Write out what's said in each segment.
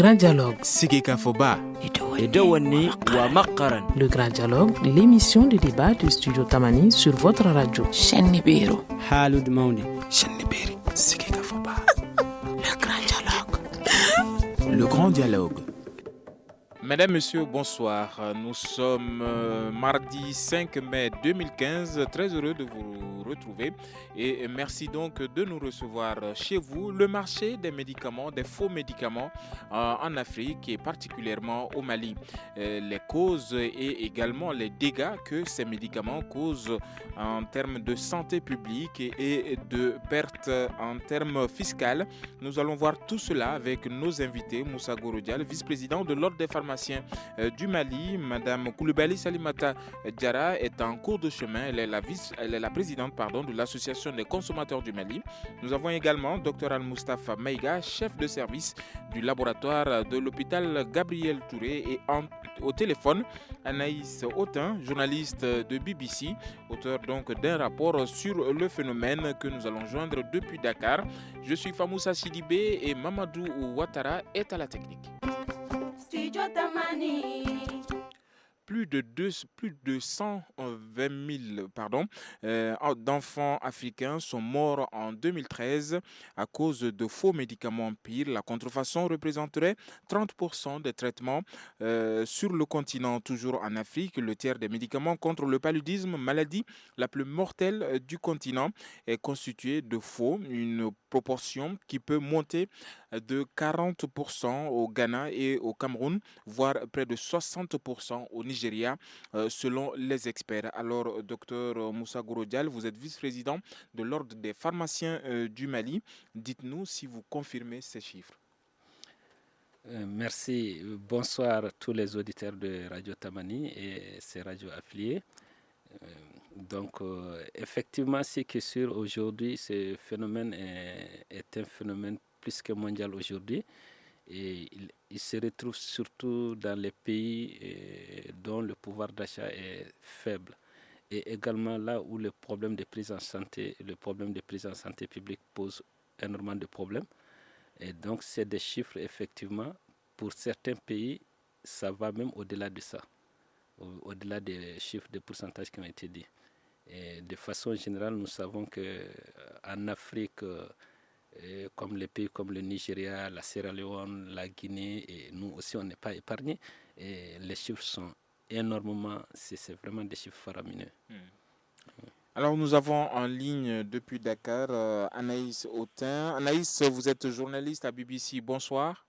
Grand Dialogue. Sigeka Foba. Edouani wa Makaran. Le Grand Dialogue, l'émission de débat du studio Tamani sur votre radio. Chenibiro. Halud Maundi. Chenibiri. Sigeka Foba. Le Grand Dialogue. Le Grand Dialogue. Mesdames, Messieurs, bonsoir. Nous sommes mardi 5 mai 2015. Très heureux de vous retrouver et merci donc de nous recevoir chez vous. Le marché des médicaments, des faux médicaments en Afrique et particulièrement au Mali. Les causes et également les dégâts que ces médicaments causent en termes de santé publique et de pertes en termes fiscaux. Nous allons voir tout cela avec nos invités. Moussa Goro-Dial, vice-président de l'Ordre des pharmaciens du Mali. Madame Koulibaly Salimata Diarra est en cours de chemin. Elle est la présidente de l'Association des consommateurs du Mali. Nous avons également Dr Al-Mustafa Maïga, chef de service du laboratoire de l'hôpital Gabriel Touré, et au téléphone Anaïs Autin, journaliste de BBC, auteur donc d'un rapport sur le phénomène que nous allons joindre depuis Dakar. Je suis Famoussa Sidibé et Mamadou Ouattara est à la technique. Plus de 120 000 d'enfants africains sont morts en 2013 à cause de faux médicaments pires. La contrefaçon représenterait 30% des traitements sur le continent. Toujours en Afrique, le tiers des médicaments contre le paludisme, maladie la plus mortelle du continent, est constitué de faux, une proportion qui peut monter de 40% au Ghana et au Cameroun, voire près de 60% au Nigeria, selon les experts. Alors, docteur Moussa Goro-Dial, vous êtes vice-président de l'Ordre des pharmaciens du Mali. Dites-nous si vous confirmez ces chiffres. Merci. Bonsoir à tous les auditeurs de Radio Tamani et ses radios affiliées. Effectivement, ce qui est sûr aujourd'hui, ce phénomène est un phénomène plus que mondial aujourd'hui. Et il se retrouve surtout dans les pays dont le pouvoir d'achat est faible. Et également là où le problème de prise en santé publique pose énormément de problèmes. Et donc, c'est des chiffres, effectivement, pour certains pays, ça va même au-delà de ça, au-delà des chiffres de pourcentage qui ont été dits. Et de façon générale, nous savons qu'en Afrique, comme les pays comme le Nigeria, la Sierra Leone, la Guinée, et nous aussi, on n'est pas épargnés. Et les chiffres sont énormément, c'est vraiment des chiffres faramineux. Alors, nous avons en ligne depuis Dakar Anaïs Autin. Anaïs, vous êtes journaliste à BBC. Bonsoir.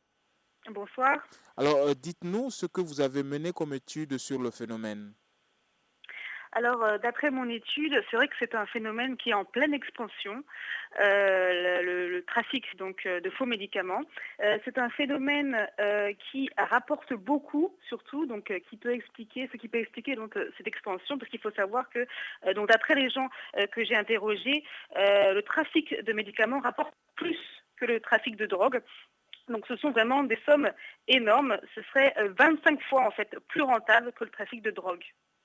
Bonsoir. Alors, dites-nous ce que vous avez mené comme étude sur le phénomène. Alors, d'après mon étude, c'est vrai que c'est un phénomène qui est en pleine expansion, le trafic donc de faux médicaments. C'est un phénomène qui rapporte beaucoup, surtout, donc qui peut expliquer donc cette expansion, parce qu'il faut savoir que donc d'après les gens que j'ai interrogés, le trafic de médicaments rapporte plus que le trafic de drogue. Donc ce sont vraiment des sommes énormes. Ce serait 25 fois en fait plus rentable que le trafic de drogue.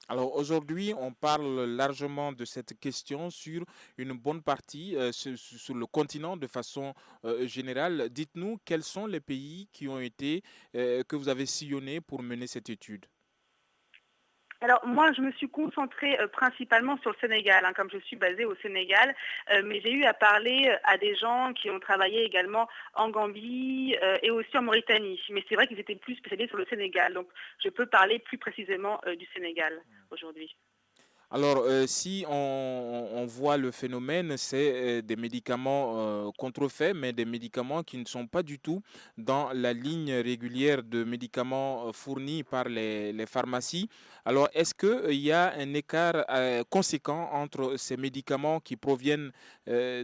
Alors aujourd'hui, on parle largement de cette question sur une bonne partie sur le continent de façon générale. Dites-nous quels sont les pays qui ont été que vous avez sillonnés pour mener cette étude. Alors moi, je me suis concentrée principalement sur le Sénégal, comme je suis basée au Sénégal, mais j'ai eu à parler à des gens qui ont travaillé également en Gambie et aussi en Mauritanie. Mais c'est vrai qu'ils étaient plus spécialisés sur le Sénégal, donc je peux parler plus précisément du Sénégal aujourd'hui. Alors, si on voit le phénomène, c'est des médicaments contrefaits, mais des médicaments qui ne sont pas du tout dans la ligne régulière de médicaments fournis par les pharmacies. Alors, est-ce qu'il y a un écart conséquent entre ces médicaments qui proviennent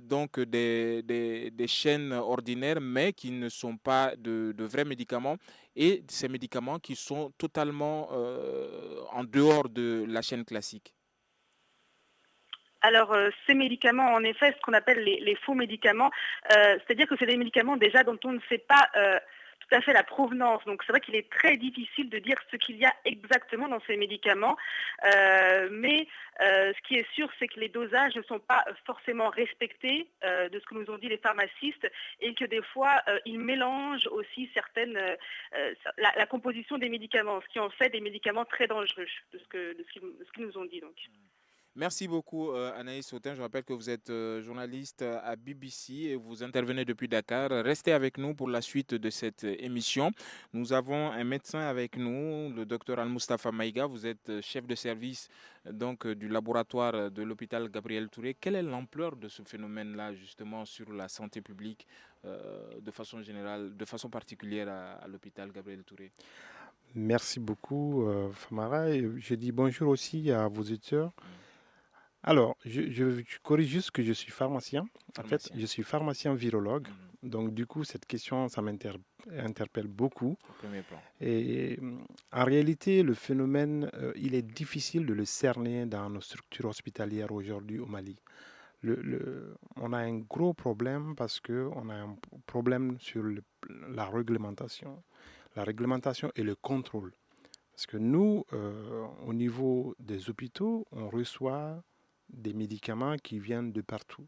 donc des chaînes ordinaires, mais qui ne sont pas de vrais médicaments, et ces médicaments qui sont totalement en dehors de la chaîne classique? Alors, ces médicaments, en effet, ce qu'on appelle les faux médicaments, c'est-à-dire que c'est des médicaments déjà dont on ne sait pas tout à fait la provenance. Donc c'est vrai qu'il est très difficile de dire ce qu'il y a exactement dans ces médicaments. Mais ce qui est sûr, c'est que les dosages ne sont pas forcément respectés de ce que nous ont dit les pharmacistes et que des fois, ils mélangent aussi la composition des médicaments, ce qui en fait des médicaments très dangereux de ce qu'ils nous ont dit. Donc. Merci beaucoup Anaïs Sautin. Je rappelle que vous êtes journaliste à BBC et vous intervenez depuis Dakar. Restez avec nous pour la suite de cette émission. Nous avons un médecin avec nous, le docteur Al-Mustafa Maïga. Vous êtes chef de service donc du laboratoire de l'hôpital Gabriel Touré. Quelle est l'ampleur de ce phénomène-là justement sur la santé publique de façon générale, de façon particulière à l'hôpital Gabriel Touré? Merci beaucoup Famara. Et je dis bonjour aussi à vos auditeurs. Alors, je corrige juste que je suis pharmacien. En fait, je suis pharmacien virologue. Donc, du coup, cette question, ça m'interpelle beaucoup. Au premier plan. Et en réalité, le phénomène, il est difficile de le cerner dans nos structures hospitalières aujourd'hui au Mali. On a un gros problème parce qu'on a un problème sur la réglementation. La réglementation et le contrôle. Parce que nous, au niveau des hôpitaux, on reçoit des médicaments qui viennent de partout.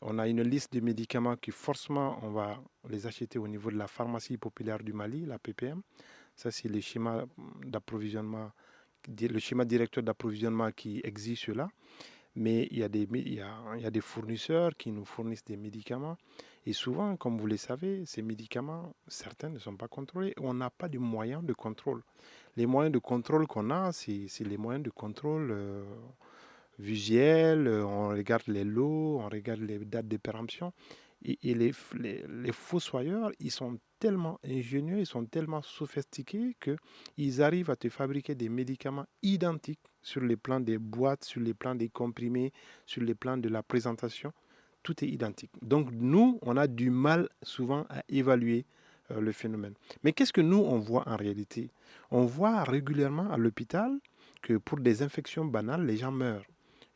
On a une liste de médicaments qui forcément on va les acheter au niveau de la pharmacie populaire du Mali, la PPM. Ça c'est le schéma d'approvisionnement, le schéma directeur d'approvisionnement qui existe là. Mais il y a des fournisseurs qui nous fournissent des médicaments. Et souvent, comme vous le savez, ces médicaments, certains ne sont pas contrôlés. On n'a pas de moyens de contrôle. Les moyens de contrôle qu'on a, c'est les moyens de contrôle visuel, on regarde les lots, on regarde les dates de péremption. Et les fossoyeurs, ils sont tellement ingénieux, ils sont tellement sophistiqués qu'ils arrivent à te fabriquer des médicaments identiques sur les plans des boîtes, sur les plans des comprimés, sur les plans de la présentation. Tout est identique. Donc nous, on a du mal souvent à évaluer le phénomène. Mais qu'est-ce que nous, on voit en réalité? On voit régulièrement à l'hôpital que pour des infections banales, les gens meurent.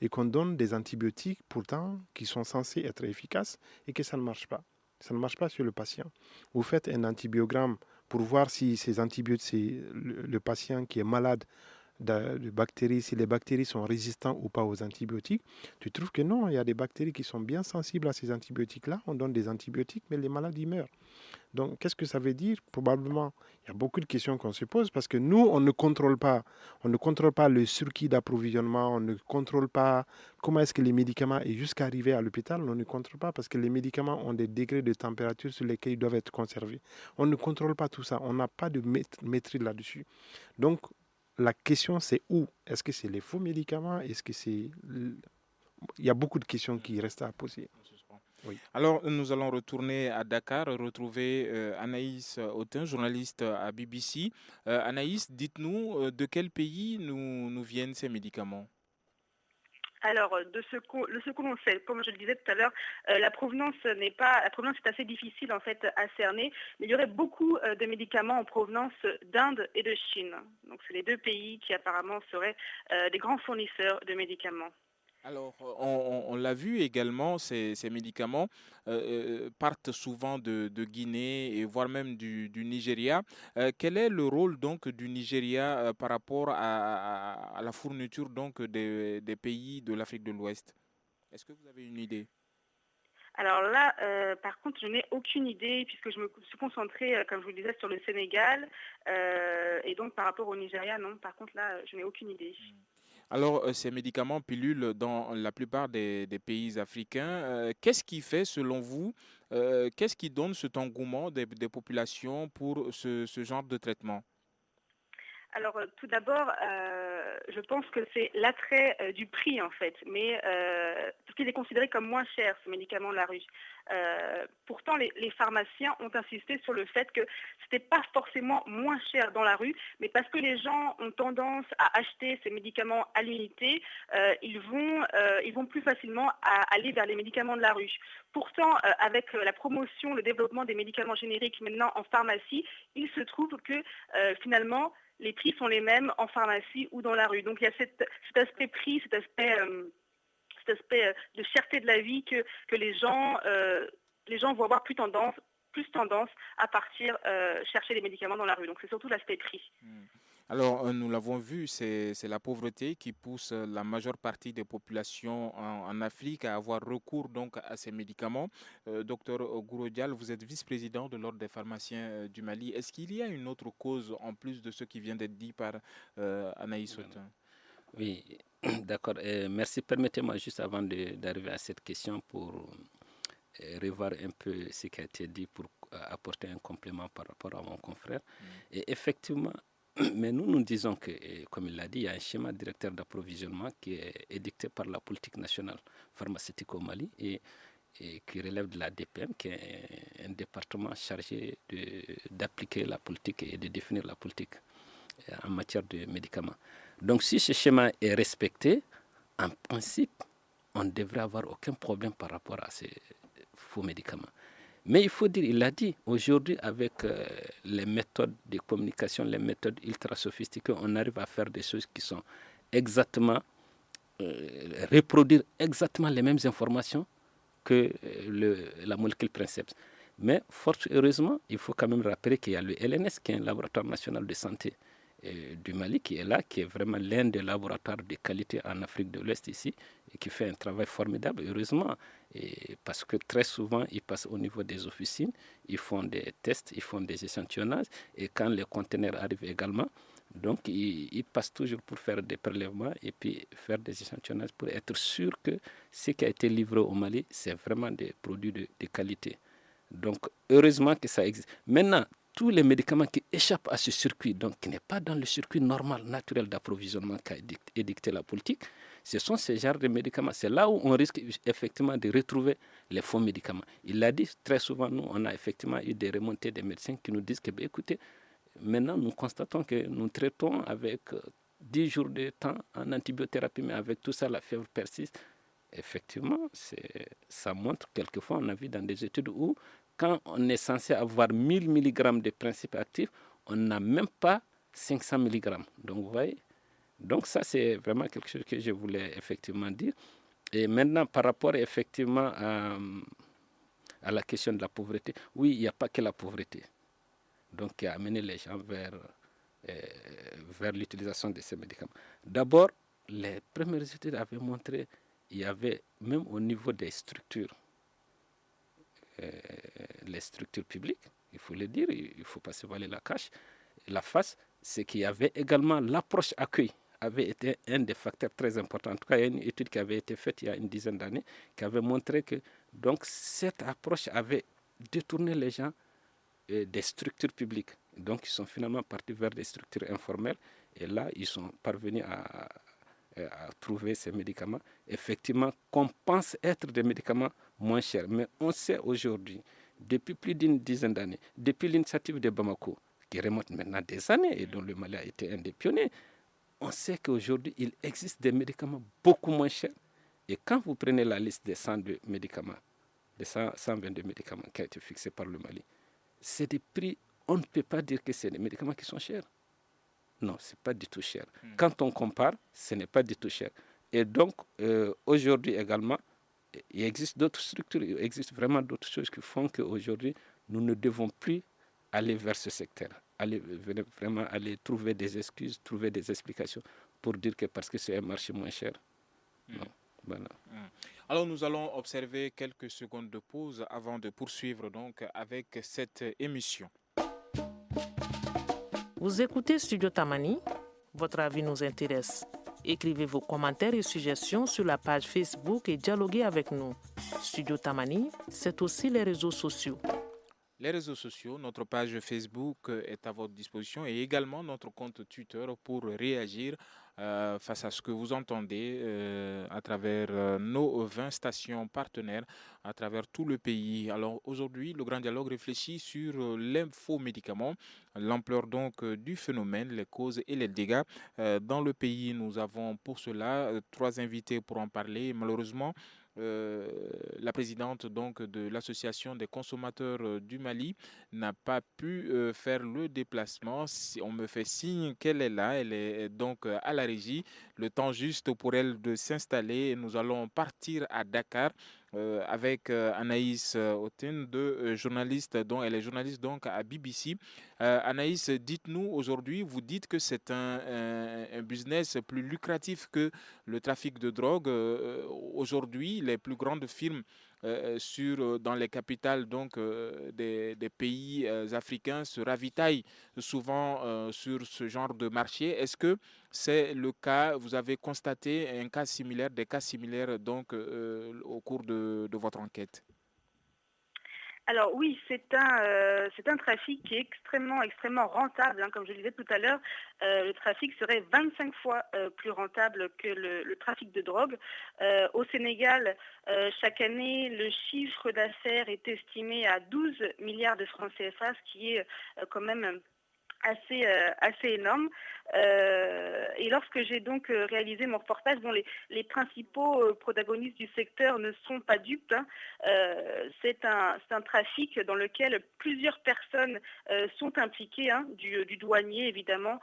Et qu'on donne des antibiotiques pourtant qui sont censés être efficaces et que ça ne marche pas. Ça ne marche pas sur le patient. Vous faites un antibiogramme pour voir si ces antibiotiques, c'est le patient qui est malade de bactéries, si les bactéries sont résistantes ou pas aux antibiotiques. Tu trouves que non, il y a des bactéries qui sont bien sensibles à ces antibiotiques-là. On donne des antibiotiques, mais les malades, ils meurent. Donc, qu'est-ce que ça veut dire? Probablement, il y a beaucoup de questions qu'on se pose parce que nous, on ne contrôle pas le circuit d'approvisionnement, on ne contrôle pas comment est-ce que les médicaments, et jusqu'à arriver à l'hôpital, on ne contrôle pas parce que les médicaments ont des degrés de température sur lesquels ils doivent être conservés. On ne contrôle pas tout ça, on n'a pas de maîtrise là-dessus. Donc, la question, c'est où? Est-ce que c'est les faux médicaments? Est-ce que c'est... Il y a beaucoup de questions qui restent à poser. Oui. Alors, nous allons retourner à Dakar, retrouver Anaïs Sautin, journaliste à BBC. Anaïs, dites-nous de quel pays nous viennent ces médicaments? Alors, de ce que l'on sait, comme je le disais tout à l'heure, la provenance est assez difficile en fait à cerner, mais il y aurait beaucoup de médicaments en provenance d'Inde et de Chine. Donc, c'est les deux pays qui apparemment seraient des grands fournisseurs de médicaments. Alors, on l'a vu également, ces médicaments partent souvent de Guinée et voire même du Nigeria. Quel est le rôle donc du Nigeria par rapport à la fourniture donc des pays de l'Afrique de l'Ouest? Est-ce que vous avez une idée? Alors là, par contre, je n'ai aucune idée puisque je me suis concentrée, comme je vous le disais, sur le Sénégal. Et donc, par rapport au Nigeria, non. Par contre, là, je n'ai aucune idée. Alors, ces médicaments pullulent dans la plupart des pays africains. Qu'est-ce qui fait, selon vous, qu'est-ce qui donne cet engouement des populations pour ce genre de traitement? Alors, tout d'abord, je pense que c'est l'attrait du prix, en fait, mais parce qu'il est considéré comme moins cher, ce médicament de la rue. Pourtant, les pharmaciens ont insisté sur le fait que ce n'était pas forcément moins cher dans la rue, mais parce que les gens ont tendance à acheter ces médicaments à l'unité, ils vont plus facilement aller vers les médicaments de la rue. Pourtant, avec la promotion, le développement des médicaments génériques maintenant en pharmacie, il se trouve que finalement, les prix sont les mêmes en pharmacie ou dans la rue. Donc il y a cet aspect prix, cet aspect de cherté de la vie que les gens vont avoir plus tendance plus tendance à partir chercher des médicaments dans la rue. Donc c'est surtout l'aspect prix. Alors, nous l'avons vu, c'est la pauvreté qui pousse la majeure partie des populations en Afrique à avoir recours donc à ces médicaments. Docteur Gouro Dial, vous êtes vice-président de l'Ordre des pharmaciens du Mali. Est-ce qu'il y a une autre cause en plus de ce qui vient d'être dit par Anaïs Sautin? Oui, d'accord. Merci. Permettez-moi juste avant d'arriver à cette question pour revoir un peu ce qui a été dit pour apporter un complément par rapport à mon confrère. Et effectivement, mais nous disons que, comme il l'a dit, il y a un schéma directeur d'approvisionnement qui est édicté par la politique nationale pharmaceutique au Mali et qui relève de la DPM, qui est un département chargé d'appliquer la politique et de définir la politique en matière de médicaments. Donc si ce schéma est respecté, en principe, on ne devrait avoir aucun problème par rapport à ces faux médicaments. Mais il faut dire, il l'a dit, aujourd'hui avec les méthodes de communication, les méthodes ultra sophistiquées, on arrive à faire des choses qui sont exactement, reproduire exactement les mêmes informations que la molécule Princeps. Mais fort heureusement, il faut quand même rappeler qu'il y a le LNS, qui est un laboratoire national de santé du Mali, qui est là, qui est vraiment l'un des laboratoires de qualité en Afrique de l'Ouest ici, et qui fait un travail formidable, heureusement, parce que très souvent, ils passent au niveau des officines, ils font des tests, ils font des échantillonnages, et quand les conteneurs arrivent également, donc ils passent toujours pour faire des prélèvements et puis faire des échantillonnages pour être sûr que ce qui a été livré au Mali, c'est vraiment des produits de qualité. Donc, heureusement que ça existe. Maintenant, tous les médicaments qui échappent à ce circuit, donc qui n'est pas dans le circuit normal, naturel d'approvisionnement qu'a édicté la politique, ce sont ces genres de médicaments. C'est là où on risque effectivement de retrouver les faux médicaments. Il l'a dit très souvent, nous, on a effectivement eu des remontées des médecins qui nous disent que, écoutez, maintenant nous constatons que nous traitons avec 10 jours de temps en antibiothérapie, mais avec tout ça, la fièvre persiste. Effectivement, ça montre, quelquefois, on a vu dans des études où, quand on est censé avoir 1000 mg de principes actifs, on n'a même pas 500 mg. Donc, vous voyez, donc ça, c'est vraiment quelque chose que je voulais effectivement dire. Et maintenant, par rapport effectivement à la question de la pauvreté, oui, il n'y a pas que la pauvreté donc, qui a amené les gens vers l'utilisation de ces médicaments. D'abord, les premières études avaient montré qu'il y avait, même au niveau des structures, les structures publiques, il faut le dire, il ne faut pas se voiler la face, c'est qu'il y avait également l'approche accueil avait été un des facteurs très importants. En tout cas, il y a une étude qui avait été faite il y a une dizaine d'années qui avait montré que donc, cette approche avait détourné les gens des structures publiques. Donc, ils sont finalement partis vers des structures informelles et là, ils sont parvenus à trouver ces médicaments, effectivement, qu'on pense être des médicaments moins chers. Mais on sait aujourd'hui, depuis plus d'une dizaine d'années, depuis l'initiative de Bamako, qui remonte maintenant des années et dont le Mali a été un des pionniers, on sait qu'aujourd'hui, il existe des médicaments beaucoup moins chers. Et quand vous prenez la liste des 102 médicaments, des 122 médicaments qui a été fixée par le Mali, c'est des prix, on ne peut pas dire que c'est des médicaments qui sont chers. Non, ce n'est pas du tout cher. Quand on compare, ce n'est pas du tout cher. Et donc, aujourd'hui également, il existe d'autres structures, il existe vraiment d'autres choses qui font qu'aujourd'hui, nous ne devons plus aller vers ce secteur, vraiment aller trouver des excuses, trouver des explications pour dire que parce que c'est un marché moins cher. Non, voilà. Alors nous allons observer quelques secondes de pause avant de poursuivre donc avec cette émission. Vous écoutez Studio Tamani, votre avis nous intéresse. Écrivez vos commentaires et suggestions sur la page Facebook et dialoguez avec nous. Studio Tamani, c'est aussi les réseaux sociaux. Les réseaux sociaux, notre page Facebook est à votre disposition et également notre compte Twitter pour réagir face à ce que vous entendez à travers nos 20 stations partenaires à travers tout le pays. Alors aujourd'hui, le Grand Dialogue réfléchit sur l'infomédicament, l'ampleur donc du phénomène, les causes et les dégâts dans le pays. Nous avons pour cela 3 invités pour en parler. Malheureusement, la présidente donc de l'association des consommateurs du Mali n'a pas pu faire le déplacement. On me fait signe qu'elle est là, elle est donc à la régie. Le temps juste pour elle de s'installer. Nous allons partir à Dakar avec Anaïs Oten, journaliste, dont elle est journaliste donc à BBC. Anaïs, dites-nous aujourd'hui, vous dites que c'est un business plus lucratif que le trafic de drogue. Aujourd'hui, les plus grandes firmes dans les capitales donc, des pays africains se ravitaillent souvent sur ce genre de marché. Est-ce que c'est le cas, vous avez constaté un cas similaire, des cas similaires donc, au cours de votre enquête? Alors oui, c'est un trafic qui est extrêmement rentable, hein. Comme je le disais tout à l'heure, le trafic serait 25 fois plus rentable que le trafic de drogue. Au Sénégal, chaque année, le chiffre d'affaires est estimé à 12 milliards de francs CFA, ce qui est quand même assez énorme. Et lorsque j'ai donc réalisé mon reportage, les principaux protagonistes du secteur ne sont pas dupes, hein. C'est un trafic dans lequel plusieurs personnes sont impliquées, hein, du douanier évidemment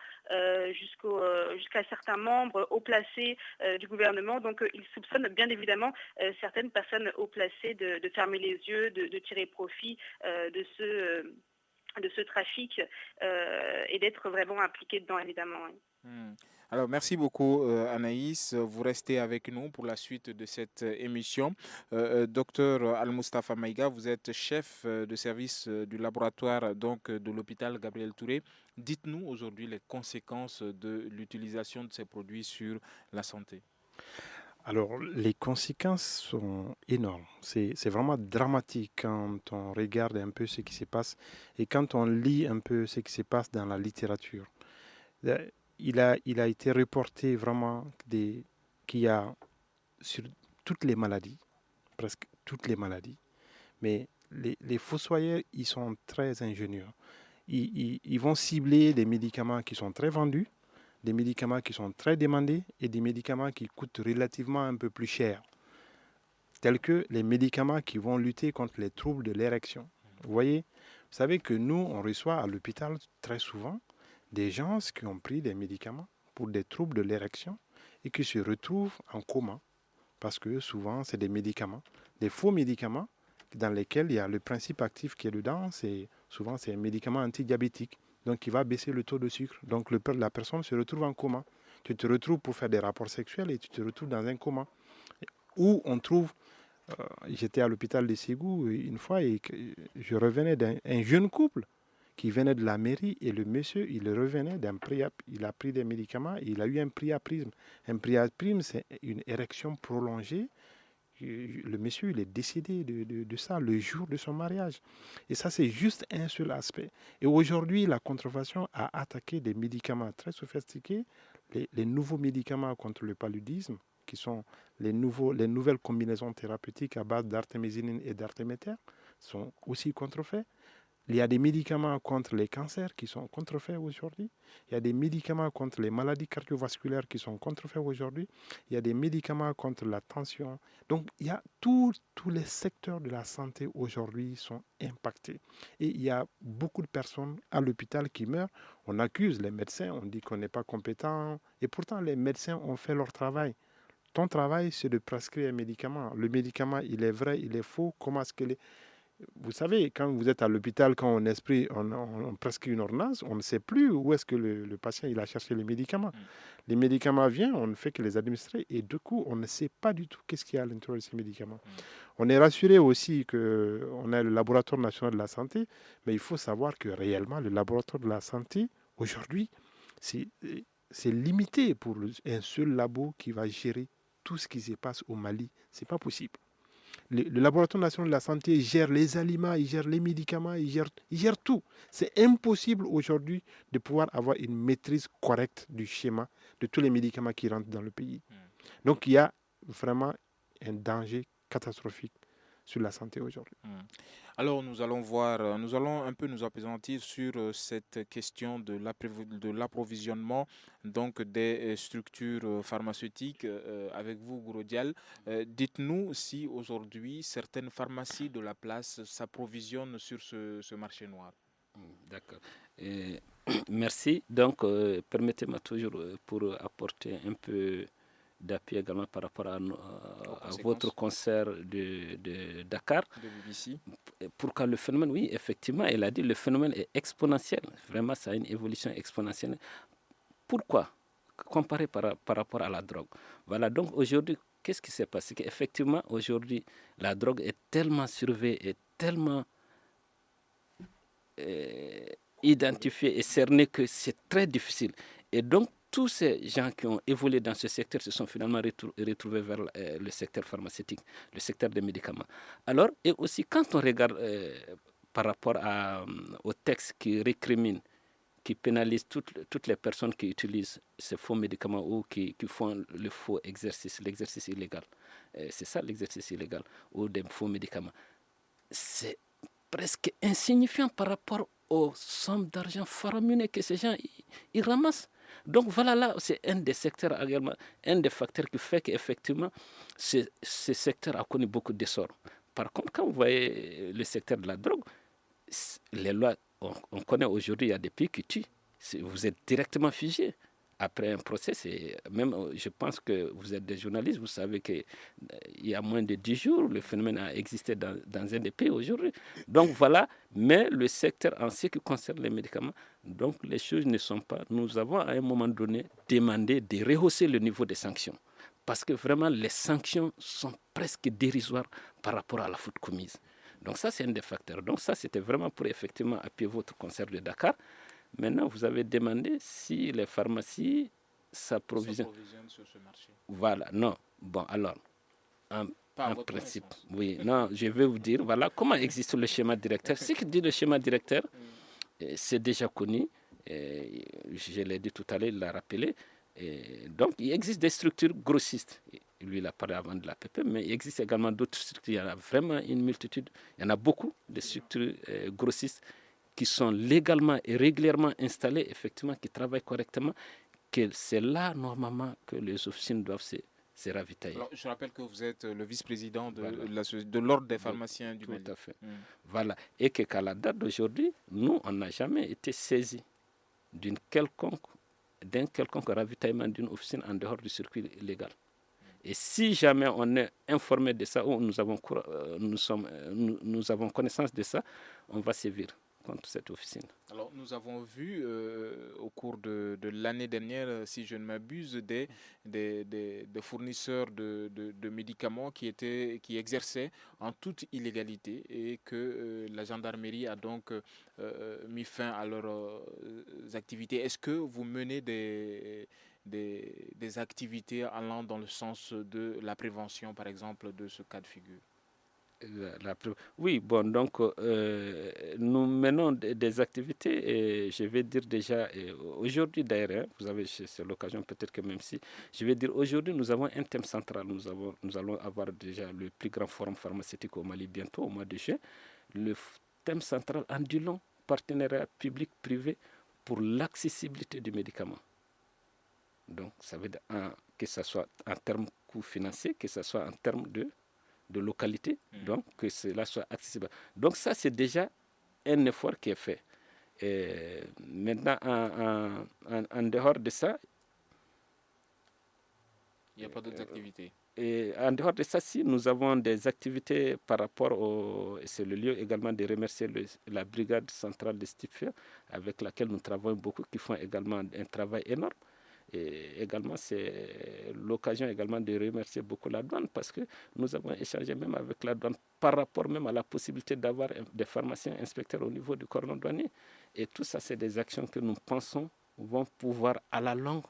jusqu'à certains membres haut placés du gouvernement. Donc ils soupçonnent bien évidemment certaines personnes haut placées de fermer les yeux, de tirer profit de ce trafic et d'être vraiment impliqué dedans, évidemment. Oui. Alors, merci beaucoup, Anaïs. Vous restez avec nous pour la suite de cette émission. Docteur Al-Mustafa Maïga, vous êtes chef de service du laboratoire donc, de l'hôpital Gabriel Touré. Dites-nous aujourd'hui les conséquences de l'utilisation de ces produits sur la santé. Alors, les conséquences sont énormes. C'est vraiment dramatique quand on regarde un peu ce qui se passe et quand on lit un peu ce qui se passe dans la littérature. Il a été reporté vraiment qu'il y a sur toutes les maladies, presque toutes les maladies, mais les fossoyeurs, ils sont très ingénieux. Ils vont cibler des médicaments qui sont très vendus, des médicaments qui sont très demandés et des médicaments qui coûtent relativement un peu plus cher, tels que les médicaments qui vont lutter contre les troubles de l'érection. Vous voyez, vous savez que nous, on reçoit à l'hôpital très souvent des gens qui ont pris des médicaments pour des troubles de l'érection et qui se retrouvent en coma parce que souvent, c'est des médicaments, des faux médicaments dans lesquels il y a le principe actif qui est dedans. Souvent, c'est un médicament antidiabétique, donc qui va baisser le taux de sucre. Donc, la personne se retrouve en coma. Tu te retrouves pour faire des rapports sexuels et tu te retrouves dans un coma. Où on trouve, j'étais à l'hôpital de Ségou une fois et je revenais d'un jeune couple qui venait de la mairie et le monsieur, il revenait il a pris des médicaments et il a eu un priapisme. Un priapisme, c'est une érection prolongée. Le monsieur, il est décédé de ça le jour de son mariage. Et ça, c'est juste un seul aspect. Et aujourd'hui, la contrefaçon a attaqué des médicaments très sophistiqués, les nouveaux médicaments contre le paludisme, qui sont les nouvelles combinaisons thérapeutiques à base d'artémisinine et d'artéméter, sont aussi contrefaits. Il y a des médicaments contre les cancers qui sont contrefaits aujourd'hui. Il y a des médicaments contre les maladies cardiovasculaires qui sont contrefaits aujourd'hui. Il y a des médicaments contre la tension. Donc, il y a tous les secteurs de la santé aujourd'hui sont impactés. Et il y a beaucoup de personnes à l'hôpital qui meurent. On accuse les médecins, on dit qu'on n'est pas compétent. Et pourtant, les médecins ont fait leur travail. Ton travail, c'est de prescrire un médicament. Le médicament, il est vrai, il est faux. Comment est-ce que Vous savez, quand vous êtes à l'hôpital, quand on prescrit une ordonnance, on ne sait plus où est-ce que le patient il a cherché les médicaments. Les médicaments viennent, on ne fait que les administrer et du coup, on ne sait pas du tout qu'est-ce qu'il y a à l'intérieur de ces médicaments. On est rassuré aussi qu'on a le laboratoire national de la santé, mais il faut savoir que réellement, le laboratoire de la santé, aujourd'hui, c'est limité pour un seul labo qui va gérer tout ce qui se passe au Mali. Ce n'est pas possible. Le laboratoire national de la santé gère les aliments, il gère les médicaments, il gère tout. C'est impossible aujourd'hui de pouvoir avoir une maîtrise correcte du schéma de tous les médicaments qui rentrent dans le pays. Donc il y a vraiment un danger catastrophique sur la santé aujourd'hui. Alors nous allons un peu nous appesantir sur cette question de l'approvisionnement donc des structures pharmaceutiques avec vous, Guro Dial. Dites-nous si aujourd'hui certaines pharmacies de la place s'approvisionnent sur ce marché noir. D'accord. Merci. Donc permettez-moi toujours pour apporter un peu d'appui également par rapport à votre concert de Dakar. De BBC. Pourquoi le phénomène, oui, effectivement, elle a dit le phénomène est exponentiel. Vraiment, ça a une évolution exponentielle. Pourquoi? Comparé par rapport à la drogue. Voilà, donc aujourd'hui, qu'est-ce qui s'est passé? Qu'effectivement, aujourd'hui, la drogue est tellement surveillée, est tellement identifiée et cernée que c'est très difficile. Et donc, tous ces gens qui ont évolué dans ce secteur se sont finalement retrouvés vers le secteur pharmaceutique, le secteur des médicaments. Alors, et aussi, quand on regarde par rapport au texte qui récrimine, qui pénalise toutes les personnes qui utilisent ces faux médicaments ou qui font le faux exercice, l'exercice illégal. C'est ça l'exercice illégal, ou des faux médicaments. C'est presque insignifiant par rapport aux sommes d'argent faramineuses que ces gens ils ramassent. Donc voilà, là, c'est un des secteurs également, un des facteurs qui fait qu'effectivement, ce secteur a connu beaucoup d'essor. Par contre, quand vous voyez le secteur de la drogue, les lois, on connaît aujourd'hui, il y a des pays qui tuent. Vous êtes directement figé. Après un procès, même, je pense que vous êtes des journalistes, vous savez qu'il y a moins de 10 jours, le phénomène a existé dans un des pays aujourd'hui. Donc voilà, mais le secteur en ce qui concerne les médicaments, donc les choses ne sont pas... Nous avons à un moment donné demandé de rehausser le niveau des sanctions. Parce que vraiment, les sanctions sont presque dérisoires par rapport à la faute commise. Donc ça, c'est un des facteurs. Donc ça, c'était vraiment pour effectivement appuyer votre concert de Dakar. Maintenant, vous avez demandé si les pharmacies s'approvisionnent sur ce marché. Voilà, non. Bon, alors, en principe, oui, non, je vais vous dire, voilà, comment existe le schéma directeur. Ce que dit le schéma directeur, c'est déjà connu. Je l'ai dit tout à l'heure, il l'a rappelé. Donc, il existe des structures grossistes. Lui, il a parlé avant de l'APP, mais il existe également d'autres structures. Il y en a vraiment une multitude. Il y en a beaucoup de structures grossistes qui sont légalement et régulièrement installées, effectivement, qui travaillent correctement, que c'est là, normalement, que les officines doivent se ravitailler. Alors, je rappelle que vous êtes le vice-président de l'Ordre des pharmaciens du Mali. Tout à fait. Voilà. Et qu'à la date d'aujourd'hui, nous, on n'a jamais été saisis d'un quelconque ravitaillement d'une officine en dehors du circuit légal. Et si jamais on est informé de ça ou nous avons connaissance de ça, on va sévir contre cette officine. Alors, nous avons vu au cours de l'année dernière, si je ne m'abuse, des fournisseurs de médicaments qui exerçaient en toute illégalité et que la gendarmerie a donc mis fin à leurs activités. Est-ce que vous menez des activités allant dans le sens de la prévention, par exemple, de ce cas de figure? Oui, bon, donc nous menons des activités et je vais dire déjà, aujourd'hui d'ailleurs, vous avez, c'est l'occasion peut-être que même si, je vais dire aujourd'hui nous avons un thème central, nous allons avoir déjà le plus grand forum pharmaceutique au Mali bientôt, au mois de juin. Le thème central en dit long, partenariat public-privé pour l'accessibilité du médicament. Donc ça veut dire que ce soit en termes coûts financiers, que ce soit en termes de localité, donc que cela soit accessible. Donc ça, c'est déjà un effort qui est fait. Et maintenant, en dehors de ça... Il n'y a pas d'autres activités. Et en dehors de ça, si nous avons des activités par rapport c'est le lieu également de remercier la brigade centrale de Stiffer, avec laquelle nous travaillons beaucoup, qui font également un travail énorme. Et également, c'est l'occasion également de remercier beaucoup la douane parce que nous avons échangé même avec la douane par rapport même à la possibilité d'avoir des pharmaciens inspecteurs au niveau du cordon douanier. Et tout ça, c'est des actions que nous pensons vont pouvoir à la longue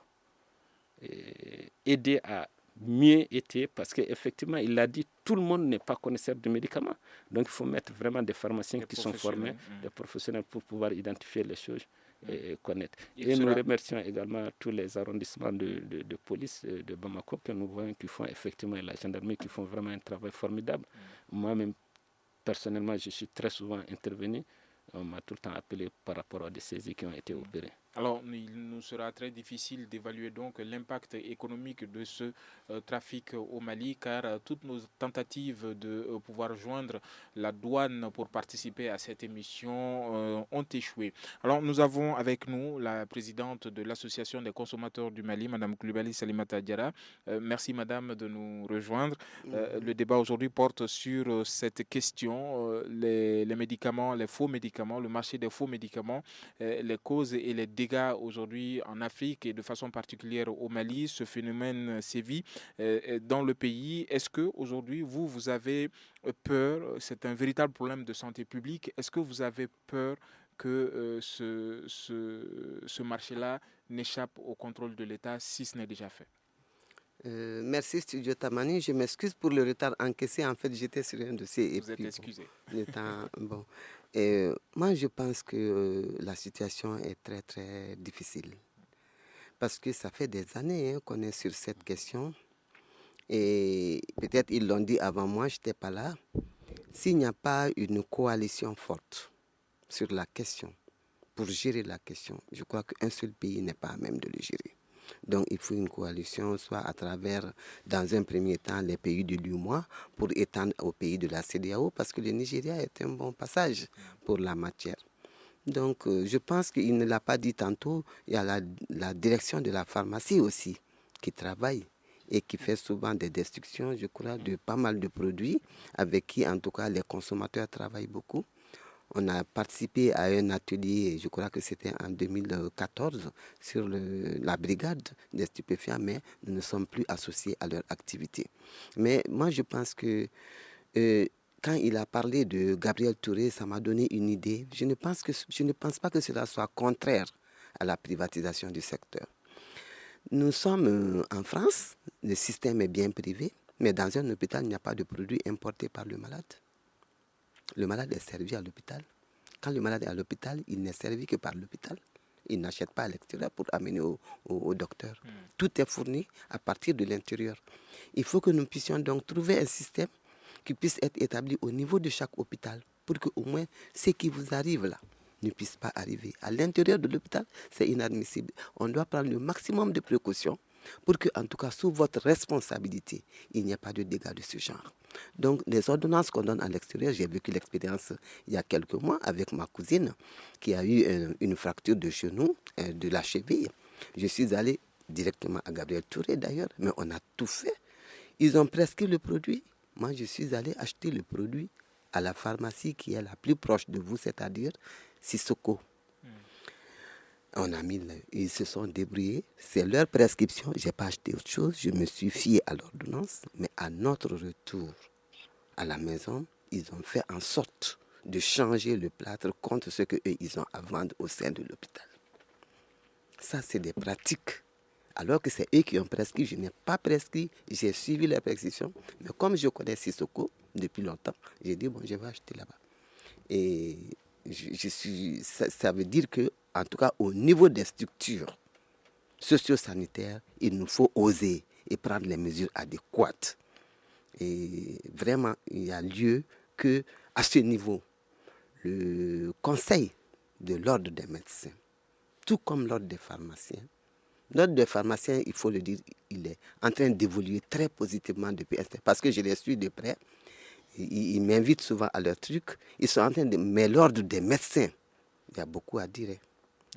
aider à mieux étayer parce qu'effectivement, il a dit, tout le monde n'est pas connaisseur de médicaments. Donc, il faut mettre vraiment des pharmaciens qui sont formés, des professionnels pour pouvoir identifier les choses et connaître. Et nous remercions également tous les arrondissements de police de Bamako que nous voyons qui font effectivement, et la gendarmerie qui font vraiment un travail formidable. Moi-même, personnellement, je suis très souvent intervenu. On m'a tout le temps appelé par rapport à des saisies qui ont été opérées. Alors, il nous sera très difficile d'évaluer donc l'impact économique de ce trafic au Mali, car toutes nos tentatives de pouvoir joindre la douane pour participer à cette émission ont échoué. Alors, nous avons avec nous la présidente de l'Association des consommateurs du Mali, Madame Coulibaly Salimata Diarra. Merci, Madame, de nous rejoindre. Le débat aujourd'hui porte sur cette question, les médicaments, les faux médicaments, le marché des faux médicaments, les causes et les dégâts aujourd'hui en Afrique et de façon particulière au Mali. Ce phénomène sévit dans le pays. Est-ce que aujourd'hui vous avez peur? C'est un véritable problème de santé publique. Est-ce que vous avez peur que ce marché-là n'échappe au contrôle de l'État si ce n'est déjà fait? Merci Studio Tamani. Je m'excuse pour le retard encaissé. En fait, j'étais sur un dossier. Vous êtes excusé. Bon. Moi, je pense que la situation est très, très difficile. Parce que ça fait des années qu'on est sur cette question. Et peut-être ils l'ont dit avant moi, je n'étais pas là. S'il n'y a pas une coalition forte sur la question, pour gérer la question, je crois qu'un seul pays n'est pas à même de le gérer. Donc, il faut une coalition, soit à travers, dans un premier temps, les pays de l'UMOA, pour étendre aux pays de la CEDEAO, parce que le Nigeria est un bon passage pour la matière. Donc, je pense qu'il ne l'a pas dit tantôt, il y a la direction de la pharmacie aussi, qui travaille et qui fait souvent des destructions, je crois, de pas mal de produits, avec qui, en tout cas, les consommateurs travaillent beaucoup. On a participé à un atelier, je crois que c'était en 2014, sur la brigade des stupéfiants, mais nous ne sommes plus associés à leur activité. Mais moi, je pense que quand il a parlé de Gabriel Touré, ça m'a donné une idée. Je ne pense pas que cela soit contraire à la privatisation du secteur. Nous sommes en France, le système est bien privé, mais dans un hôpital, il n'y a pas de produits importés par le malade. Le malade est servi à l'hôpital. Quand le malade est à l'hôpital, il n'est servi que par l'hôpital. Il n'achète pas à l'extérieur pour amener au docteur. Tout est fourni à partir de l'intérieur. Il faut que nous puissions donc trouver un système qui puisse être établi au niveau de chaque hôpital pour qu'au moins ce qui vous arrive là ne puisse pas arriver. À l'intérieur de l'hôpital, c'est inadmissible. On doit prendre le maximum de précautions pour que, en tout cas, sous votre responsabilité, il n'y ait pas de dégâts de ce genre. Donc, les ordonnances qu'on donne à l'extérieur, j'ai vécu l'expérience il y a quelques mois avec ma cousine qui a eu une fracture de genou, de la cheville. Je suis allé directement à Gabriel Touré d'ailleurs, mais on a tout fait. Ils ont prescrit le produit. Moi, je suis allé acheter le produit à la pharmacie qui est la plus proche de vous, c'est-à-dire Sissoko. Ils se sont débrouillés, c'est leur prescription, je n'ai pas acheté autre chose, je me suis fié à l'ordonnance, mais à notre retour à la maison, ils ont fait en sorte de changer le plâtre contre ce qu'eux, ils ont à vendre au sein de l'hôpital. Ça, c'est des pratiques. Alors que c'est eux qui ont prescrit, je n'ai pas prescrit, j'ai suivi la prescription, mais comme je connais Sissoko depuis longtemps, j'ai dit, bon, je vais acheter là-bas. Et ça veut dire que, en tout cas, au niveau des structures socio-sanitaires, il nous faut oser et prendre les mesures adéquates. Et vraiment, il y a lieu que, à ce niveau, le conseil de l'ordre des médecins, tout comme l'ordre des pharmaciens, l'ordre des pharmaciens, il faut le dire, il est en train d'évoluer très positivement depuis un temps, parce que je les suis de près. Ils m'invitent souvent à leur truc. Ils sont en train de... Mais l'ordre des médecins, il y a beaucoup à dire.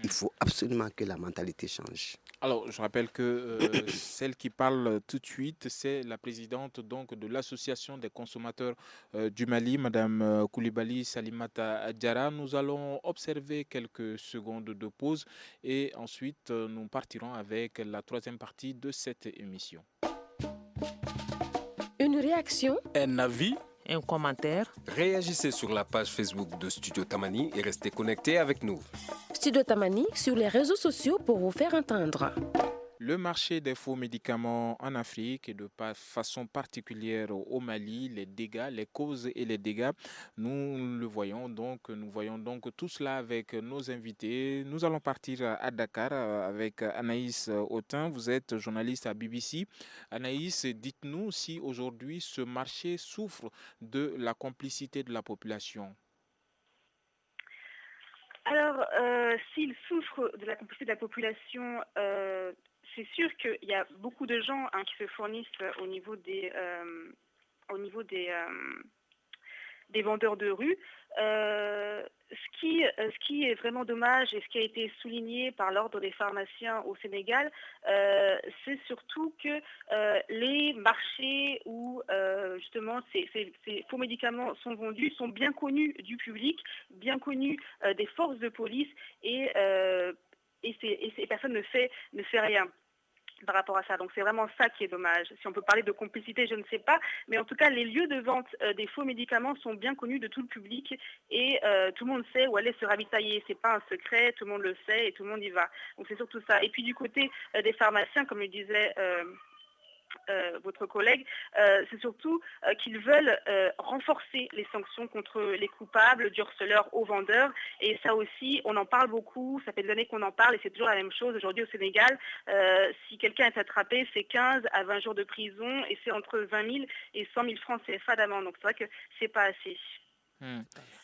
Il faut absolument que la mentalité change. Alors, je rappelle que celle qui parle tout de suite, c'est la présidente donc, de l'Association des consommateurs du Mali, Madame Coulibaly Salimata Diarra. Nous allons observer quelques secondes de pause et ensuite nous partirons avec la troisième partie de cette émission. Une réaction, un avis, un commentaire. Réagissez sur la page Facebook de Studio Tamani et restez connectés avec nous. Studio Tamani sur les réseaux sociaux pour vous faire entendre. Le marché des faux médicaments en Afrique et de façon particulière au Mali, les dégâts, les causes et les dégâts, nous voyons donc tout cela avec nos invités. Nous allons partir à Dakar avec Anaïs Autin. Vous êtes journaliste à BBC. Anaïs, dites-nous si aujourd'hui ce marché souffre de la complicité de la population. Alors, s'ils souffrent de la complicité de la population, c'est sûr qu'il y a beaucoup de gens qui se fournissent au niveau des vendeurs de rue. Ce qui est vraiment dommage et ce qui a été souligné par l'Ordre des pharmaciens au Sénégal, c'est surtout que les marchés où justement ces faux médicaments sont vendus sont bien connus du public, bien connus des forces de police et ces personnes ne fait rien par rapport à ça. Donc c'est vraiment ça qui est dommage. Si on peut parler de complicité, je ne sais pas, mais en tout cas les lieux de vente des faux médicaments sont bien connus de tout le public et tout le monde sait où aller se ravitailler. C'est pas un secret, tout le monde le sait et tout le monde y va. Donc c'est surtout ça. Et puis du côté des pharmaciens, comme le disait votre collègue, c'est surtout qu'ils veulent renforcer les sanctions contre les coupables du harceleur aux vendeurs. Et ça aussi, on en parle beaucoup, ça fait des années qu'on en parle et c'est toujours la même chose. Aujourd'hui au Sénégal, si quelqu'un est attrapé, c'est 15 à 20 jours de prison et c'est entre 20 000 et 100 000 francs CFA d'amende. Donc c'est vrai que c'est pas assez.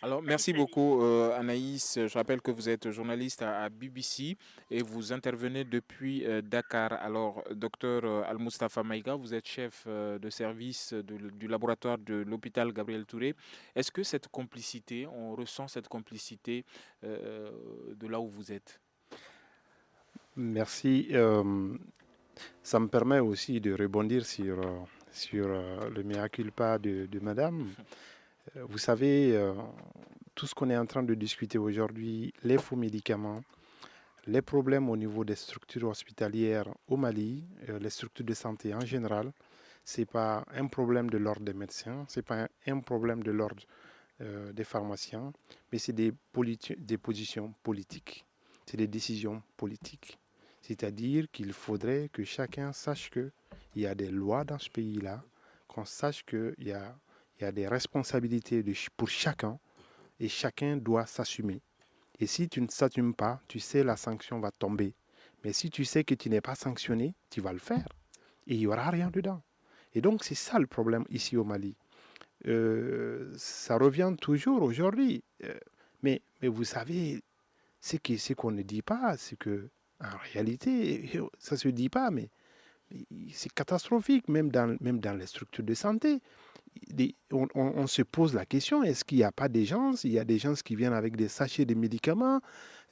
Alors, merci beaucoup Anaïs. Je rappelle que vous êtes journaliste à BBC et vous intervenez depuis Dakar. Alors, docteur Al-Mustafa Maïga, vous êtes chef de service du laboratoire de l'hôpital Gabriel Touré. Est-ce que cette complicité, on ressent cette complicité de là où vous êtes? Merci. Ça me permet aussi de rebondir sur le mea culpa de madame. Vous savez, tout ce qu'on est en train de discuter aujourd'hui, les faux médicaments, les problèmes au niveau des structures hospitalières au Mali, les structures de santé en général, ce n'est pas un problème de l'ordre des médecins, ce n'est pas un problème de l'ordre des pharmaciens, mais c'est des positions politiques, c'est des décisions politiques. C'est-à-dire qu'il faudrait que chacun sache qu'il y a des lois dans ce pays-là, qu'on sache qu'il y a des responsabilités pour chacun et chacun doit s'assumer. Et si tu ne s'assumes pas, tu sais la sanction va tomber. Mais si tu sais que tu n'es pas sanctionné, tu vas le faire. Et il n'y aura rien dedans. Et donc c'est ça le problème ici au Mali. Ça revient toujours aujourd'hui. Mais vous savez, ce qu'on ne dit pas, c'est que en réalité, ça ne se dit pas, mais c'est catastrophique, même dans les structures de santé. On se pose la question, est-ce qu'il n'y a pas des gens, il y a des gens qui viennent avec des sachets de médicaments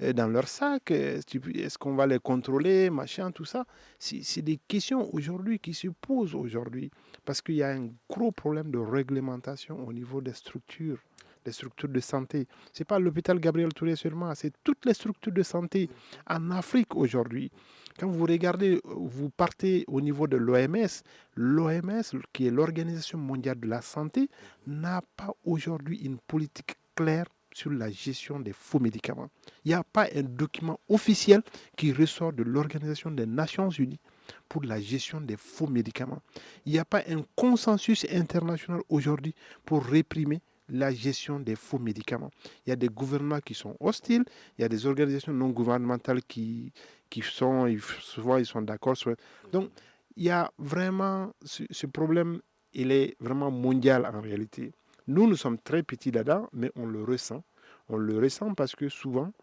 dans leur sac, est-ce qu'on va les contrôler, machin, tout ça. C'est des questions aujourd'hui qui se posent aujourd'hui, parce qu'il y a un gros problème de réglementation au niveau des structures de santé. Ce n'est pas l'hôpital Gabriel Touré seulement, c'est toutes les structures de santé en Afrique aujourd'hui. Quand vous regardez, vous partez au niveau de l'OMS, qui est l'Organisation mondiale de la santé, n'a pas aujourd'hui une politique claire sur la gestion des faux médicaments. Il n'y a pas un document officiel qui ressort de l'Organisation des Nations Unies pour la gestion des faux médicaments. Il n'y a pas un consensus international aujourd'hui pour réprimer la gestion des faux médicaments. Il y a des gouvernements qui sont hostiles, il y a des organisations non gouvernementales qui sont, souvent ils sont d'accord. Donc, il y a vraiment ce problème, il est vraiment mondial en réalité. Nous sommes très petits là-dedans, mais on le ressent. On le ressent parce que souvent,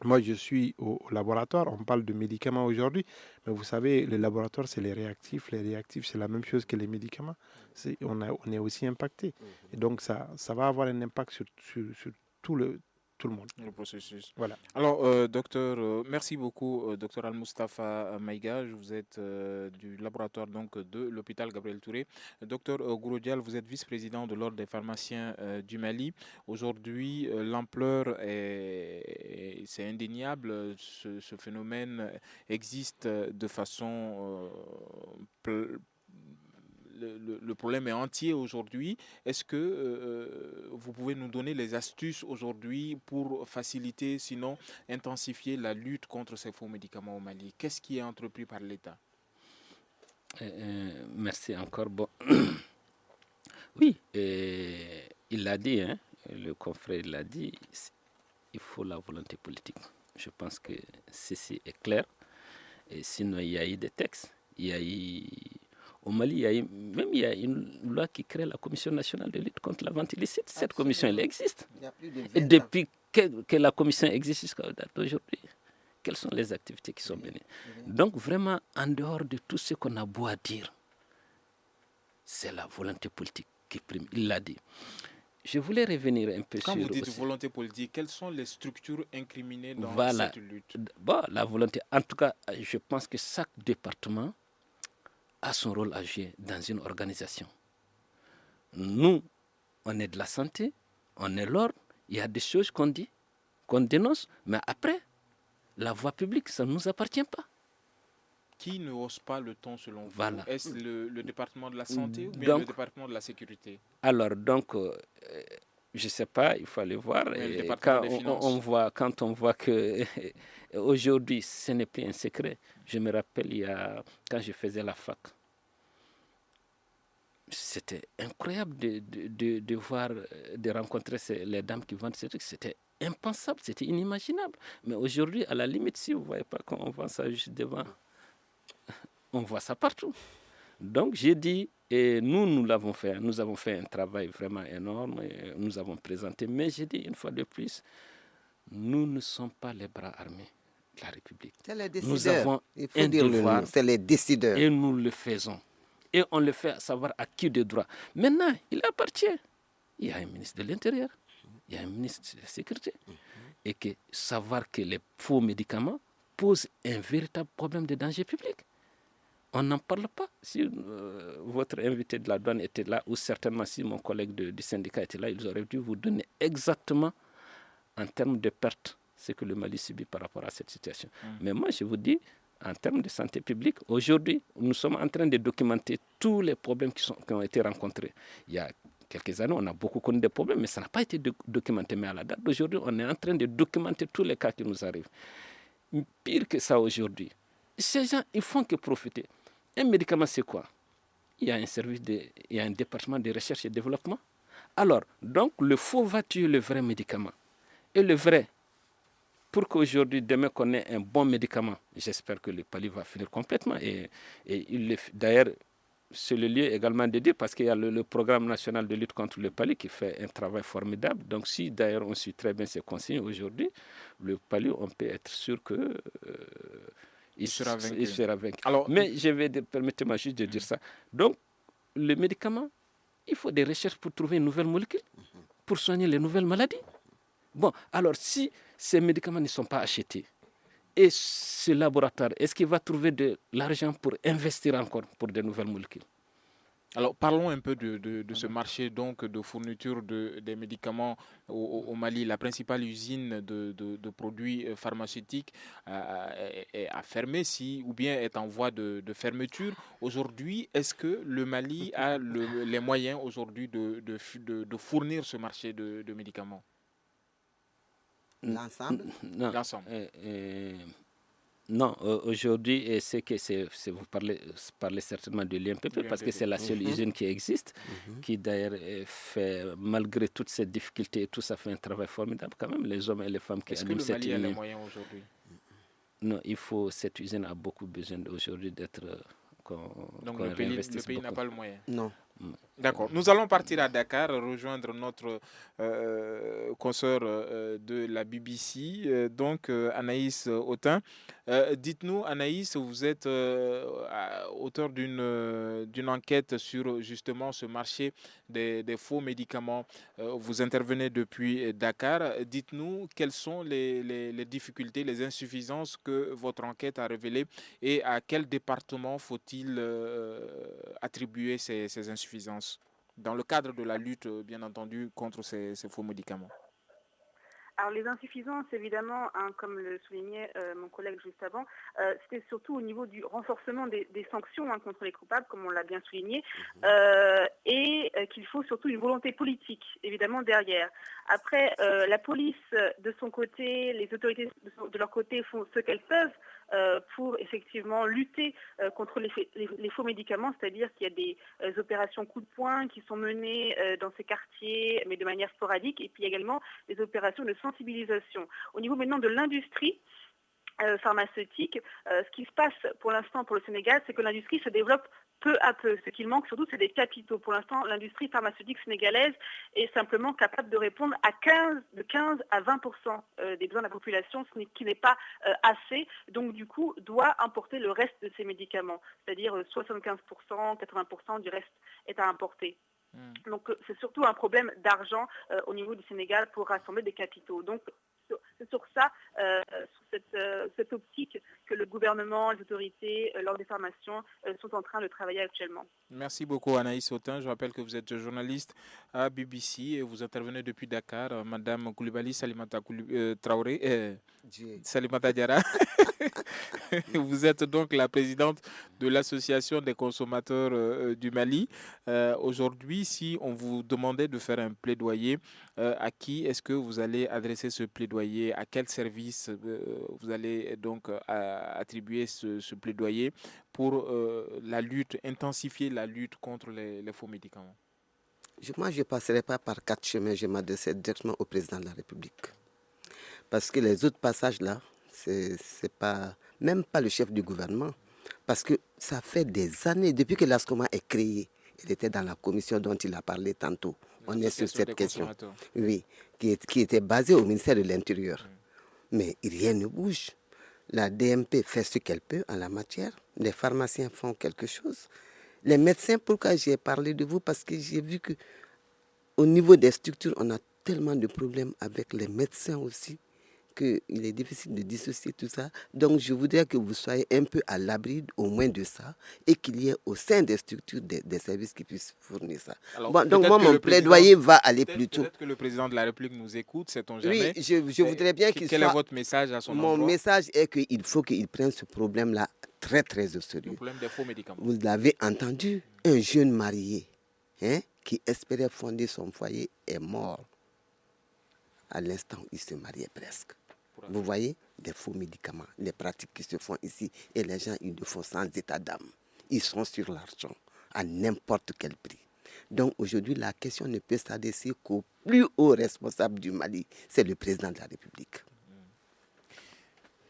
moi je suis au laboratoire, on parle de médicaments aujourd'hui, mais vous savez, le laboratoire c'est les réactifs. Les réactifs c'est la même chose que les médicaments. On est aussi impacté. Et donc ça va avoir un impact sur tout le monde. Le processus. Voilà. Alors, docteur, merci beaucoup, docteur Al-Mustafa Maïga. Vous êtes du laboratoire donc, de l'hôpital Gabriel Touré. Docteur Gouroudial, vous êtes vice-président de l'Ordre des pharmaciens du Mali. Aujourd'hui, l'ampleur c'est indéniable. Ce phénomène existe de façon le problème est entier aujourd'hui. Est-ce que vous pouvez nous donner les astuces aujourd'hui pour faciliter, sinon intensifier la lutte contre ces faux médicaments au Mali? Qu'est-ce qui est entrepris par l'État? Merci encore. Bon. Oui, il l'a dit, hein, le confrère l'a dit, il faut la volonté politique. Je pense que ceci est clair. Et sinon, il y a eu des textes, il y a eu Au Mali, il y a une loi qui crée la Commission nationale de lutte contre la vente illicite. Cette commission, elle existe. Et depuis que la commission existe jusqu'à aujourd'hui, quelles sont les activités qui sont menées? Donc vraiment, en dehors de tout ce qu'on a beau à dire, c'est la volonté politique qui prime. Il l'a dit. Je voulais revenir un peu sur... Quand vous dites volonté politique, quelles sont les structures incriminées dans cette lutte? Bon, la volonté, en tout cas, je pense que chaque département a son rôle à jouer dans une organisation. Nous, on est de la santé, on est l'ordre, il y a des choses qu'on dit, qu'on dénonce, mais après, la voie publique, ça ne nous appartient pas. Qui ne hausse pas le ton selon vous? Voilà. Est-ce le département de la santé ou bien le département de la sécurité? Alors, donc, je ne sais pas, il faut aller voir. Et quand on voit que aujourd'hui, ce n'est plus un secret. Je me rappelle, quand je faisais la fac, c'était incroyable de voir, de rencontrer les dames qui vendent ces trucs. C'était impensable, c'était inimaginable. Mais aujourd'hui, à la limite, si vous ne voyez pas quand on vend ça juste devant, on voit ça partout. Donc j'ai dit, et nous l'avons fait, nous avons fait un travail vraiment énorme, et nous avons présenté, mais j'ai dit une fois de plus, nous ne sommes pas les bras armés de la République. C'est les décideurs. Nous avons Il faut dire devoir, c'est les décideurs. Et nous le faisons. Et on le fait à savoir à qui de droit. Maintenant, il appartient. Il y a un ministre de l'Intérieur, il y a un ministre de la Sécurité, et que savoir que les faux médicaments posent un véritable problème de danger public. On n'en parle pas. Si votre invité de la douane était là, ou certainement si mon collègue du syndicat était là, ils auraient dû vous donner exactement, en termes de pertes, ce que le Mali subit par rapport à cette situation. Mais moi, je vous dis, en termes de santé publique, aujourd'hui, nous sommes en train de documenter tous les problèmes qui ont été rencontrés. Il y a quelques années, on a beaucoup connu des problèmes, mais ça n'a pas été documenté. Mais à la date d'aujourd'hui, on est en train de documenter tous les cas qui nous arrivent. Pire que ça aujourd'hui, ces gens, ils font que profiter. Un médicament, c'est quoi? Il y a un service, il y a un département de recherche et développement. Alors, donc, le faux va tuer le vrai médicament. Et le vrai, pour qu'aujourd'hui, demain, qu'on ait un bon médicament, j'espère que le Pali va finir complètement. Et d'ailleurs, c'est le lieu également de dire, parce qu'il y a le programme national de lutte contre le Pali qui fait un travail formidable. Donc, si d'ailleurs on suit très bien ces consignes aujourd'hui, le Pali, on peut être sûr que... il sera vaincu. Alors, mais permettez-moi juste de dire ça. Donc, le médicament, il faut des recherches pour trouver une nouvelle molécule, pour soigner les nouvelles maladies. Bon, alors si ces médicaments ne sont pas achetés, et ce laboratoire, est-ce qu'il va trouver de l'argent pour investir encore pour de nouvelles molécules? Alors parlons un peu de ce marché donc de fourniture des médicaments au Mali. La principale usine de produits pharmaceutiques a fermé ou bien est en voie de fermeture. Aujourd'hui, est-ce que le Mali a les moyens aujourd'hui de fournir ce marché de médicaments? L'ensemble? Non. Non, aujourd'hui, vous parlez certainement de l'INPP parce que c'est la seule usine qui existe, qui d'ailleurs fait, malgré toutes ces difficultés et tout, ça fait un travail formidable quand même, les hommes et les femmes qui animent cette usine. Est-ce que le Mali a les moyens aujourd'hui? Non, cette usine a beaucoup besoin aujourd'hui d'être... Donc le pays n'a pas le moyen? Non. D'accord. Nous allons partir à Dakar, rejoindre notre consoeur de la BBC, donc Anaïs Autain. Dites-nous, Anaïs, vous êtes auteur d'une enquête sur justement ce marché des faux médicaments. Vous intervenez depuis Dakar. Dites-nous quelles sont les difficultés, les insuffisances que votre enquête a révélées et à quel département faut-il attribuer ces insuffisances dans le cadre de la lutte, bien entendu, contre ces faux médicaments? Alors les insuffisances, évidemment, comme le soulignait mon collègue juste avant, c'était surtout au niveau du renforcement des sanctions contre les coupables, comme on l'a bien souligné, et qu'il faut surtout une volonté politique, évidemment, derrière. Après, la police, de son côté, les autorités de leur côté font ce qu'elles peuvent pour effectivement lutter contre les faux médicaments, c'est-à-dire qu'il y a des opérations coup de poing qui sont menées dans ces quartiers, mais de manière sporadique, et puis également des opérations de sensibilisation. Au niveau maintenant de l'industrie pharmaceutique, ce qui se passe pour l'instant pour le Sénégal, c'est que l'industrie se développe peu à peu. Ce qu'il manque surtout, c'est des capitaux. Pour l'instant, l'industrie pharmaceutique sénégalaise est simplement capable de répondre à de 15 à 20% des besoins de la population, qui n'est pas assez. Donc du coup, doit importer le reste de ces médicaments. C'est-à-dire 75%, 80% du reste est à importer. Donc c'est surtout un problème d'argent au niveau du Sénégal pour rassembler des capitaux. Donc c'est sur ça, sur cette optique que le gouvernement, les autorités, l'ordre des pharmaciens sont en train de travailler actuellement. Merci beaucoup Anaïs Autin. Je rappelle que vous êtes journaliste à BBC et vous intervenez depuis Dakar. Madame Koulibaly Salimata Traoré, Salimata Diarra. Vous êtes donc la présidente de l'Association des consommateurs du Mali. Aujourd'hui, si on vous demandait de faire un plaidoyer, à qui est-ce que vous allez adresser ce plaidoyer? À quel service vous allez donc attribuer ce plaidoyer pour la lutte, intensifier la lutte contre les faux médicaments? Moi, je ne passerai pas par 4 chemins, je m'adresserai directement au président de la République. Parce que les autres passages là, c'est pas, même pas le chef du gouvernement. Parce que ça fait des années, depuis que l'ASCOMA est créé, il était dans la commission dont il a parlé tantôt. On est sur cette question. Oui, qui était basée au ministère de l'Intérieur. Mais rien ne bouge. La DMP fait ce qu'elle peut en la matière. Les pharmaciens font quelque chose. Les médecins, pourquoi j'ai parlé de vous? Parce que j'ai vu qu'au niveau des structures, on a tellement de problèmes avec les médecins aussi, qu'il est difficile de dissocier tout ça. Donc, je voudrais que vous soyez un peu à l'abri au moins de ça et qu'il y ait au sein des structures des services qui puissent fournir ça. Alors, bon, donc, moi, mon plaidoyer va aller plus tôt. Peut-être que le président de la République nous écoute, sait-on jamais. Oui, je voudrais bien qu'il soit... Quel est votre message à son endroit? Mon message est qu'il faut qu'il prenne ce problème-là très, très au sérieux. Le problème des faux médicaments. Vous l'avez entendu, un jeune marié qui espérait fonder son foyer est mort à l'instant où il se mariait presque. Vous voyez, des faux médicaments, les pratiques qui se font ici, et les gens, ils le font sans état d'âme. Ils sont sur l'argent, à n'importe quel prix. Donc aujourd'hui, la question ne peut s'adresser qu'au plus haut responsable du Mali, c'est le président de la République.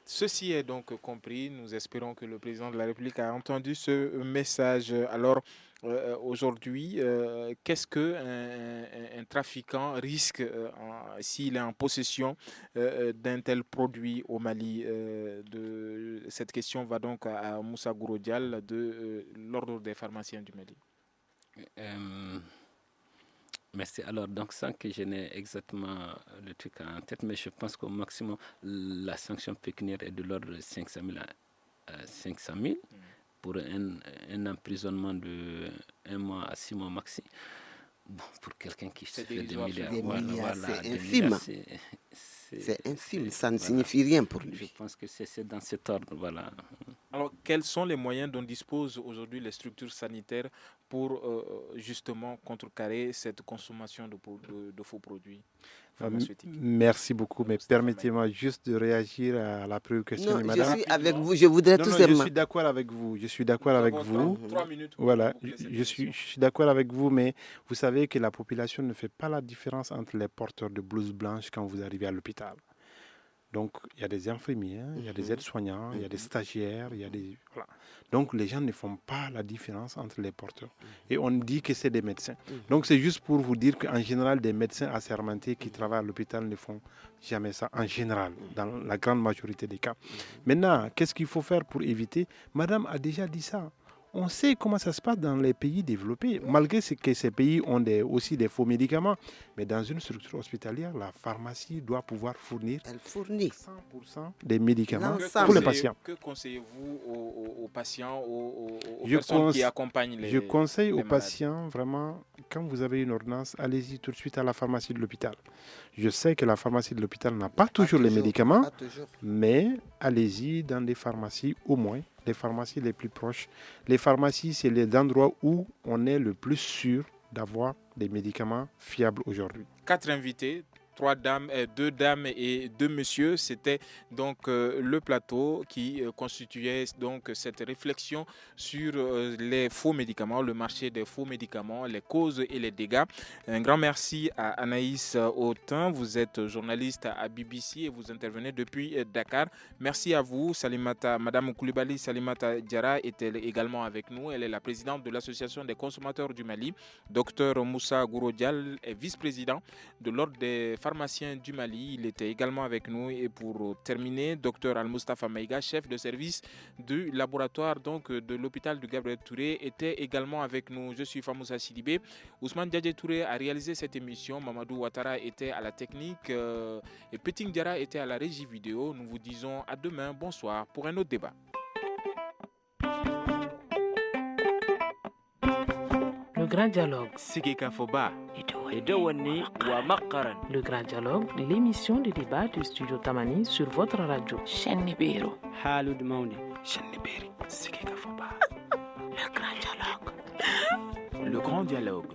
Ceci est donc compris. Nous espérons que le président de la République a entendu ce message. Alors, aujourd'hui, qu'est-ce qu'un trafiquant risque s'il est en possession d'un tel produit au Mali? Cette question va donc à Moussa Gourodial de l'Ordre des pharmaciens du Mali. Merci. Alors, donc, sans que je n'ai exactement le truc en tête, mais je pense qu'au maximum, la sanction pécuniaire est de l'ordre de 500 000 à 500 000 pour un emprisonnement de 1 mois à 6 mois maxi. Bon, pour quelqu'un qui se fait des milliards, c'est infime. C'est infime, ça ne signifie rien pour lui. Je pense que c'est dans cet ordre, voilà. Alors, quels sont les moyens dont disposent aujourd'hui les structures sanitaires pour justement contrecarrer cette consommation de faux produits pharmaceutiques? Merci beaucoup, mais permettez-moi juste de réagir à la préoccupation de madame. Je suis avec vous, je voudrais tout simplement... Je suis d'accord avec vous, je suis d'accord avec vous. 3 minutes. Voilà, je suis d'accord avec vous, mais vous savez que la population ne fait pas la différence entre les porteurs de blouses blanches quand vous arrivez à l'hôpital. Donc, il y a des infirmiers, il y a des aides-soignants, il y a des stagiaires, il y a des... Voilà. Donc, les gens ne font pas la différence entre les porteurs. Et on dit que c'est des médecins. Donc, c'est juste pour vous dire qu'en général, des médecins assermentés qui travaillent à l'hôpital ne font jamais ça, en général, dans la grande majorité des cas. Maintenant, qu'est-ce qu'il faut faire pour éviter? Madame a déjà dit ça. On sait comment ça se passe dans les pays développés, malgré que ces pays ont aussi des faux médicaments. Mais dans une structure hospitalière, la pharmacie doit pouvoir fournir 100% des médicaments pour les patients. Que conseillez-vous aux patients, aux personnes qui accompagnent les Je conseille aux malades. patients, vraiment, quand vous avez une ordonnance, allez-y tout de suite à la pharmacie de l'hôpital. Je sais que la pharmacie de l'hôpital n'a pas toujours les médicaments, mais allez-y dans des pharmacies au moins. Les pharmacies les plus proches. Les pharmacies, c'est les endroits où on est le plus sûr d'avoir des médicaments fiables aujourd'hui. 4 invités, 2 dames et 2 messieurs. C'était donc le plateau qui constituait donc cette réflexion sur les faux médicaments, le marché des faux médicaments, les causes et les dégâts. Un grand merci à Anaïs Autain. Vous êtes journaliste à BBC et vous intervenez depuis Dakar. Merci à vous, Salimata. Madame Koulibaly Salimata Diarra était également avec nous. Elle est la présidente de l'Association des consommateurs du Mali. Docteur Moussa Gourodial est vice-président de l'Ordre des pharmaciens du Mali. Il était également avec nous. Et pour terminer, Docteur Al-Mustafa Maïga, chef de service du laboratoire donc, de l'hôpital de Gabriel Touré, était également avec nous. Je suis Famoussa Sidibé. Ousmane Diadje Touré a réalisé cette émission. Mamadou Ouattara était à la technique et Peting Diarra était à la régie vidéo. Nous vous disons à demain. Bonsoir pour un autre débat. Le grand dialogue. Le grand dialogue, l'émission de débat du studio Tamani sur votre radio. Le grand dialogue.